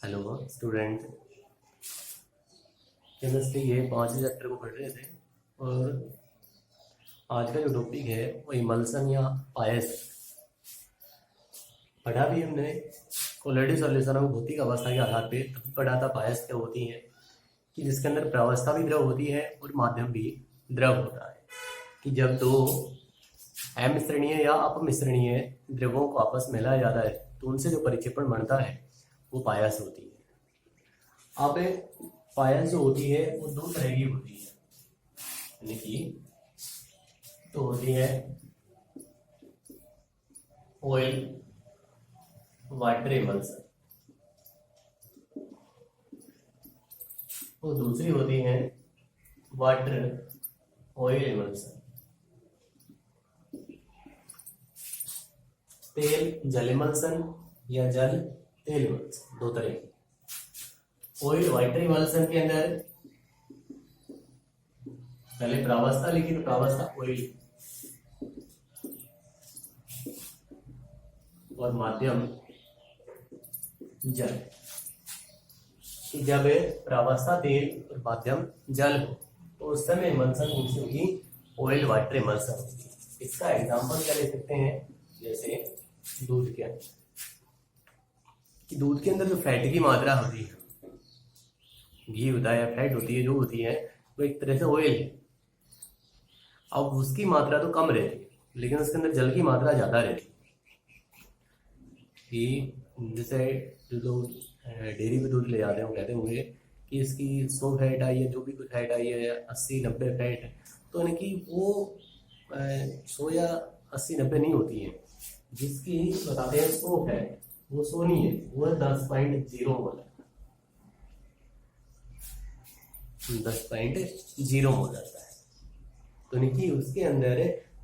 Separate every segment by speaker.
Speaker 1: Hello student. Chemistry ये 5 chapter को पढ़ रहे थे और आज का जो टॉपिक है वो इमल्सन या पायस पढ़ा भी हमने ऑलरेडी सॉल्यूशन ऑफ भौतिक अवस्था के आधार पे पढ़ा था। पायस क्या होती है कि जिसके अंदर प्रावस्था भी द्रव होती है और माध्यम भी द्रव होता है कि जब दो अमिश्रणीय या अपमिश्रणीय द्रवों को आपस में मिलाया जाता है तो उनसे जो परिक्षेपण बनता है वो पायस होती है। अब पायस जो होती है वो दो तरह की होती है, यानी कि तो होती है ऑयल वाटर इमल्सन और दूसरी होती है वाटर ऑयल इमल्सन। तेल जल इमल्सन या जल तेल इमल्सन दो तरह की। ऑयल वाटर इमल्सन के अंदर पहले प्रावस्था लिखी तो प्रावस्था ऑयल और माध्यम जल। कि जब प्रावस्था तेल और माध्यम जल हो तो उस समय इमल्सन कौन सी होगी? ऑयल वाटर इमल्सन होगी। इसका एग्जांपल क्या ले सकते हैं? जैसे दूध के अंदर, कि दूध के अंदर जो फैट की मात्रा होती है, घी होता है या फैट होती है, जो होती है वो एक तरह से ऑयल है। अब उसकी मात्रा तो कम रहती है लेकिन उसके अंदर जल की मात्रा ज्यादा रहती है। कि जैसे जो लोग डेयरी पे दूध ले जाते हैं वो कहते होंगे कि इसकी 100 फैट आई है, जो भी कुछ फैट आई है 80-90 फैट है, तो यानी कि वो 100 या 80-90 नहीं होती है। जिसकी बताते हैं 100 फैट, वो 100 नहीं है, वो 10.0 मोल है। 10.0 मोल आता है। तो यानी कि उसके अंदर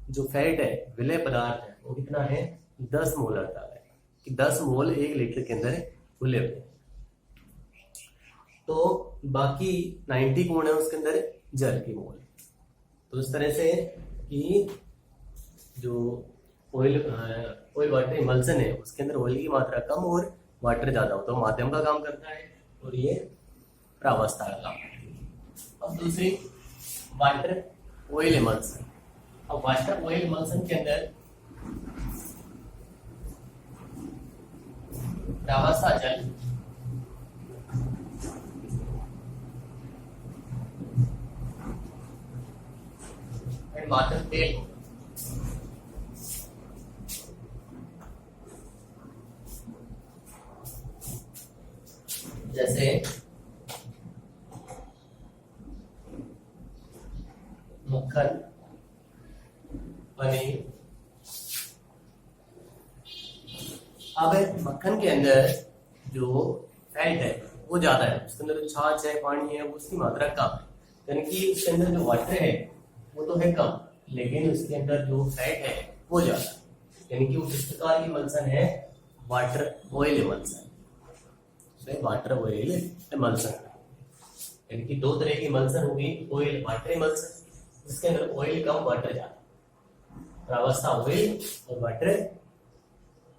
Speaker 1: जो फैट है, विलय पदार्थ है, वो कितना है? 10 मोल आता है। कि 10 मोल 1 लीटर के अंदर घुले हुए हैं। तो बाकी 90 कौन है उसके अंदर? जल की मोल। तो इस तरह से कि जो ऑयल वाटर इमल्सन है उसके अंदर ऑयल की मात्रा कम और वाटर ज्यादा होता है, माध्यम का काम करता है और ये प्रावस्था का काम करता है। अब दूसरी वाटर ऑयल इमल्सन। अब वाटर ऑयल इमल्सन के अंदर प्रावस्था जल एंड वाटर तेल होगा। जैसे मक्खन, पनीर। अब मक्खन के अंदर जो फैट है वो ज्यादा है, उसके अंदर जो छाछ है, पानी है, उसकी मात्रा कम है। यानी कि उसके अंदर जो वाटर है वो तो है कम, लेकिन उसके अंदर जो फैट है वो ज्यादा है। यानी कि वो किस प्रकार की इमल्सन है? Water oil emulsion. Water oil emulsion, यानी कि दो तरह की इमल्सन होगी। ऑयल वाटर इमल्सन जिसके अंदर ऑयल कम वाटर ज्यादा, प्रावस्था ऑयल और वाटर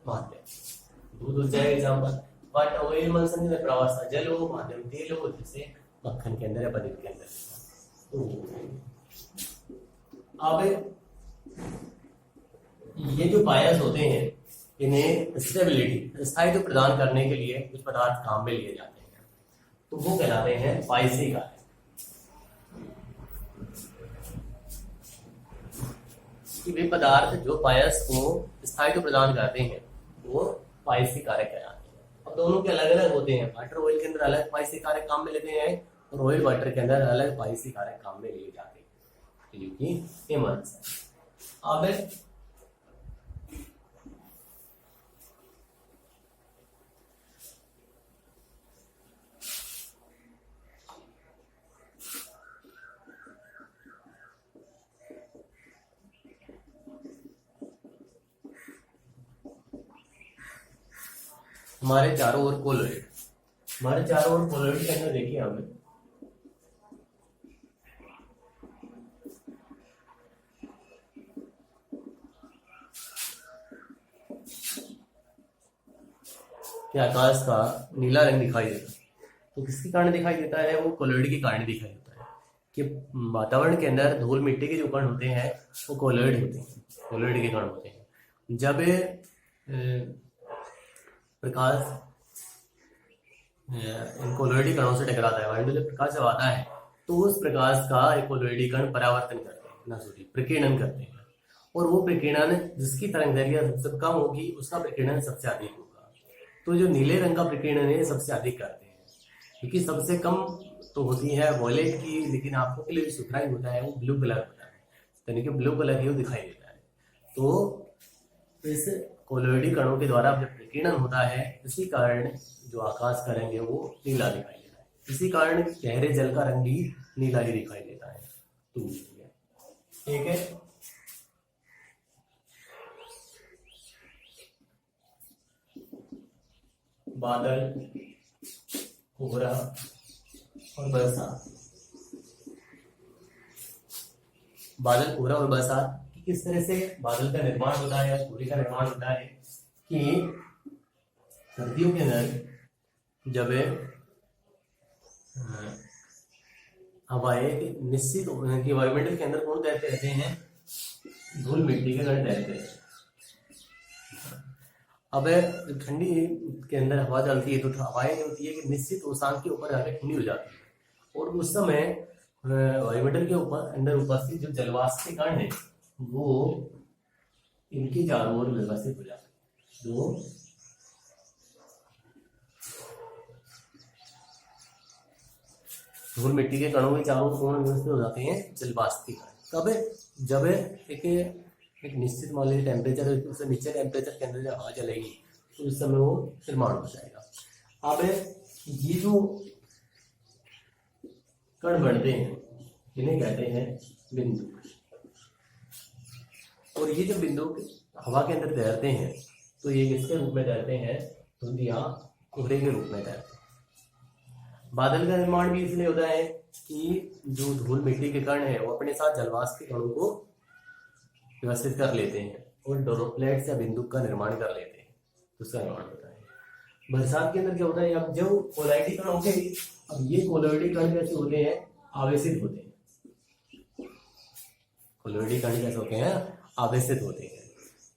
Speaker 1: माध्यम। दूध हो जाए एग्जाम्पल, वाटर ऑयल इमल्सन में प्रावस्था जल हो, माध्यम तेल हो, जैसे मक्खन के अंदर या पनीर के अंदर। तो अब ये जो पायस होते हैं इन्हें स्टेबिलिटी स्थायित्व प्रदान करने के लिए कुछ पदार्थ काम में लिए जाते हैं, तो वो कहलाते हैं पायसी कारक। कि वे पदार्थ जो पायस को स्थायित्व प्रदान करते हैं वो पायसी कारक कहलाते हैं। अब दोनों के अलग अलग होते हैं। वाटर ऑयल के अंदर अलग पायसी कारक काम में लेते हैं और ऑयल वाटर के अंदर अलग पायसी कारक काम में लिए जाते हैं, जो कि इमल्सन। अब हमारे चारों ओर कोलोइड, हमारे चारों ओर कोलोइड के अंदर देखिए हमें कि आकाश का नीला रंग दिखाई देता है। तो किसके कारण दिखाई देता है? वो कोलॉइड के कारण दिखाई देता है कि वातावरण के अंदर धूल मिट्टी के जो कण होते हैं वो कोलॉइड होते हैं, कोलॉइड के कण होते हैं। जब प्रकाश इन कोलॉइडी कणों से टकराता है, वायुमंडल में प्रकाश जब आता है तो उस प्रकाश का एक कोलॉइडी कण परावर्तन करते हैं, ना सॉरी प्रकीर्णन करते हैं, और वो प्रकीर्णन जिसकी तरंगदैर्घ्य सबसे कम होगी उसका प्रकीर्णन सबसे अधिक होगा। तो जो नीले रंग का प्रकीर्णन है सबसे अधिक करते हैं, क्योंकि सबसे कम तो होती है वॉयलेट की, लेकिन आंखों के लिए जो सुथराई होता है वो ब्लू कलर होता है, यानी कि ब्लू कलर ही वो दिखाई देता है। तो इस कोलॉइडी कणों के द्वारा जब प्रकीर्णन होता है, इसी कारण जो आकाश का रंग है वो नीला दिखाई देता है। इसी कारण गहरे जल का रंग भी नीला ही दिखाई देता है। तो ठीक है, बादल, कोहरा और बरसात। बादल, कोहरा और बरसात किस तरह से बादल का निर्माण होता है, कोहरे का निर्माण होता है कि सर्दियों के अंदर जब हवाएं निश्चित की वायुमंडल के अंदर कौन तैरते रहते हैं? धूल मिट्टी के कण तैरते हैं। अब ठंडी के अंदर हवा चलती है तो हवाएं होती है कि निश्चित उष्मांक के ऊपर आकर ठंडी हो जाती है, और उस समय वायुमंडल के ऊपर अंदर उपस्थित जो जलवाष्प के कण है वो इनकी चारों ओर व्यवस्थित हो जाते हैं। जो धूल मिट्टी के कणों के चारों ओर व्यवस्थित हो जाते हैं जलवाष्प के कण। कब? जब एक निश्चित मान लीजिए टेम्परेचर, उससे नीचे टेम्परेचर के अंदर जब हवा चलेगी तो उस समय वो निर्माण हो जाएगा। अब ये जो कण बढ़ते हैं इन्हें कहते हैं बिंदु, और ये जो बिंदु हवा के अंदर तैरते हैं तो ये किसके रूप में तैरते हैं? धुंध या कोहरे के रूप में तैरते हैं। बादल का निर्माण भी इसलिए होता है कि जो धूल मिट्टी के कण है वो अपने साथ जलवाष्प के कणों को व्यवस्थित कर लेते हैं और ड्रॉपलेट्स या बिंदु का निर्माण कर लेते हैं, तो उसका निर्माण होता है। बरसात के अंदर क्या होता है? अब जो कोलॉइडी कण होते हैं, अब ये कोलॉइडी कण कैसे होते हैं? आवेशित होते हैं। कोलॉइडी कण कैसे होते हैं? आवेशित होते हैं।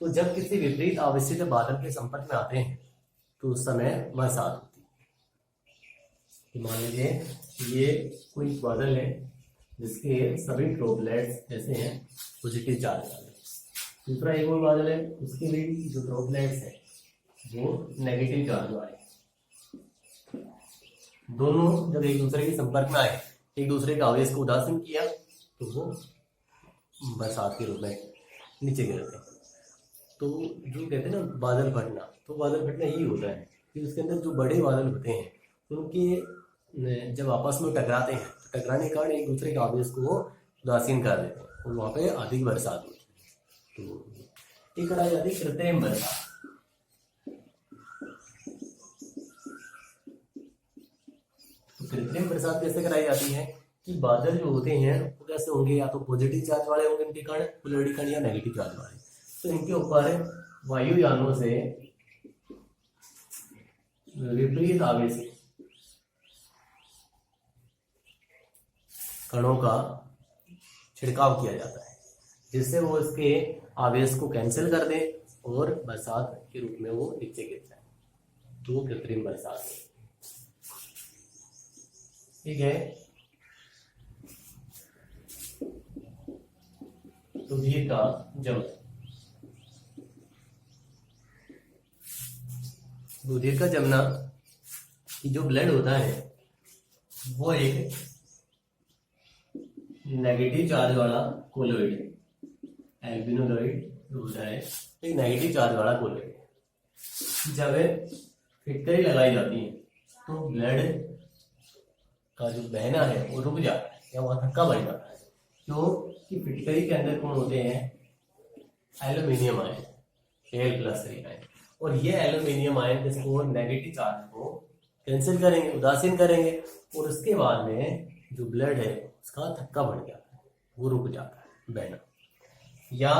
Speaker 1: तो जब किसी विपरीत आवेशित बादल के संपर्क में आते हैं तो उस समय बरसात होती है। मान लीजिए ये कोई बादल है जिसके सभी ड्रॉपलेट्स जैसे हैं पॉजिटिव चार्ज वाले, दूसरा एक और बादल है उसके भी जो ड्रॉपलेट्स हैं वो नेगेटिव चार्ज वाले। दोनों जब एक दूसरे के संपर्क में आए, एक दूसरे के आवेश को उदासीन किया तो वो बरसात के रूप में नीचे गिरते हैं। तो जो कहते हैं ना बादल फटना, तो बादल फटना यही होता है कि उसके अंदर जो बड़े बादल होते हैं उनके जब आपस में टकराते हैं तो टकराने के कारण एक दूसरे के आवेश को उदासीन कर देते हैं और वहाँ पे अधिक बरसात होती है। तो एक कराई जाती है कृत्रिम बरसात। तो कृत्रिम बरसात कैसे कराई जाती है कि बादल जो होते हैं वो कैसे होंगे? या तो पॉजिटिव चार्ज वाले होंगे इनके कण, कोलॉइडी कण, या नेगेटिव चार्ज वाले। तो इनके ऊपर वायुयानों से विपरीत आवेश कणों का छिड़काव किया जाता है जिससे वो इसके आवेश को कैंसिल कर दे और बरसात के रूप में वो नीचे गिर जाए। तो कृत्रिम बरसात, ठीक है। रुधिर का जमना, रुधिर का जमना कि जो ब्लड होता है वो एक नेगेटिव चार्ज वाला कोलॉइड, एल्बिनोलॉइड होता है, एक नेगेटिव चार्ज वाला कोलॉइड। जब फिटकरी लगाई जाती है तो ब्लड का जो बहना है वो रुक जाता है या वहां धक्का बन जाता है। क्यों? कि फिटकरी के अंदर कौन होते हैं? एल्यूमिनियम आयन, Al+3 आयन, और ये एल्यूमिनियम आयन जिसको नेगेटिव चार्ज को कैंसिल करेंगे, उदासीन करेंगे, और उसके बाद में जो ब्लड है उसका धक्का बढ़ जाता है, वो रुक जाता है बहना। या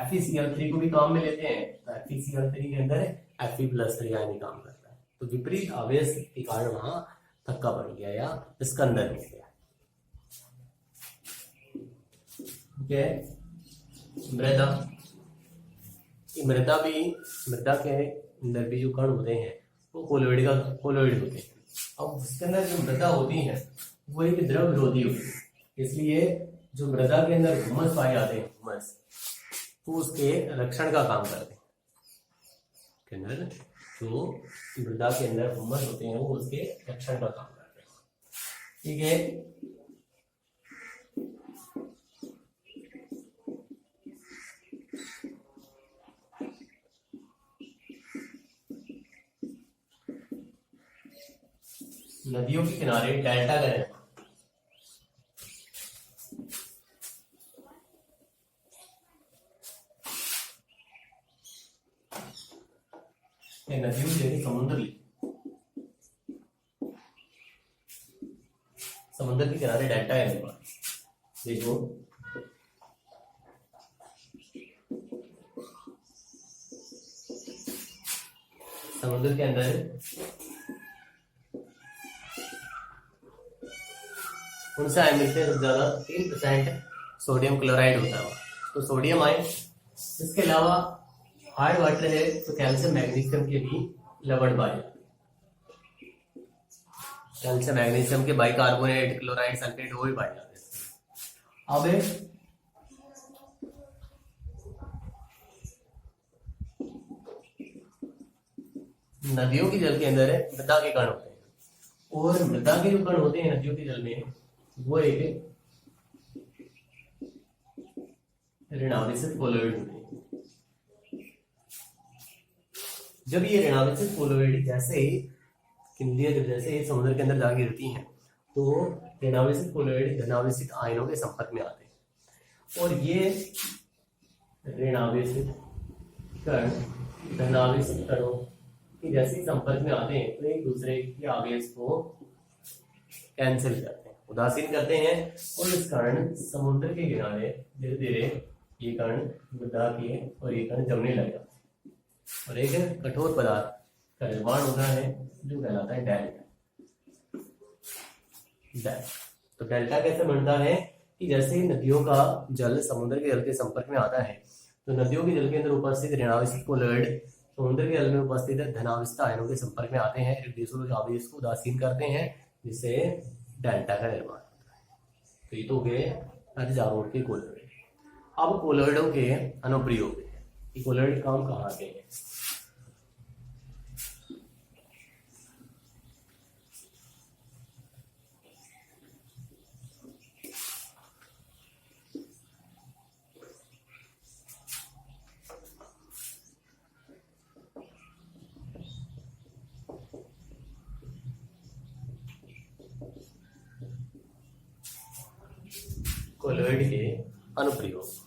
Speaker 1: FeCl3 को भी काम में लेते हैं, तो FeCl3 के अंदर Fe+3 आयन काम करता है। तो विपरीत आवेश के कारण वहां थक्का पड़ गया या स्कंदन हो गया। ठीक है। मृदा, मृदा के अंदर भी जो कण होते हैं वो कोलोइड होते हैं। अब उसके अंदर जो मृदा होती है वो एक द्रव विरोधी होती है, इसलिए जो मृदा के अंदर हुमस पाए जाते हैं, हुमस, तो उसके रक्षण का काम करते हैं। के अंदर जो मृदा के अंदर हुमस होते हैं वो उसके रक्षण का काम करते हैं। ठीक है। नदियों के किनारे डेल्टा का निर्माण, नदियों जैसे समुद्र के किनारे डेल्टा का निर्माण। देखो समुद्र के अंदर उनसे आयन मिलते हैं सबसे ज्यादा 3% सोडियम क्लोराइड होता है, तो सोडियम आयन। इसके अलावा हार्ड वाटर है तो कैल्शियम मैग्नीशियम के भी लवण पाए जाते हैं। कैल्शियम मैग्नीशियम के बाइकार्बोनेट, क्लोराइड, सल्फेट वो भी पाए जाते हैं। अब नदियों के जल के अंदर मृदा के कण होते हैं, और मृदा के जो कण होते हैं नदियों के जल में वो एक ऋणावेशित कोलोइड होते हैं। जब ये ऋणावेशित कोलोइड जैसे ही समुद्र के अंदर जा गिरती हैं तो ऋणावेशित कोलोइड धनावेशित आयनों के संपर्क में आते हैं, और ये ऋणावेशित कण धनावेशित कणों के जैसे ही संपर्क में आते हैं तो एक दूसरे के आवेश को कैंसिल करते हैं, उदासीन करते हैं, और इस कारण समुद्र के किनारे धीरे धीरे ये कण मृदा के और ये कण जमने लग जाते हैं, और एक कठोर पदार्थ का निर्माण होता है जो कहलाता है डेल्टा। तो डेल्टा कैसे बनता है कि जैसे ही नदियों का जल समुद्र के जल के संपर्क में आता है तो नदियों के जल के अंदर उपस्थित ऋणावेशित कोलोइड समुद्र के जल में उपस्थित धनावेशित आयनों के संपर्क में आते हैं, एक दूसरे के आवेश को उदासीन करते हैं, जिससे डेल्टा का निर्माण होता है। तो ये तो हो गए हजारों के कोलोइड। अब कोलोइडों के अनुप्रयोग है, कोलोइड काम कहाँ आते हैं। कोलोइड के अनुप्रयोग।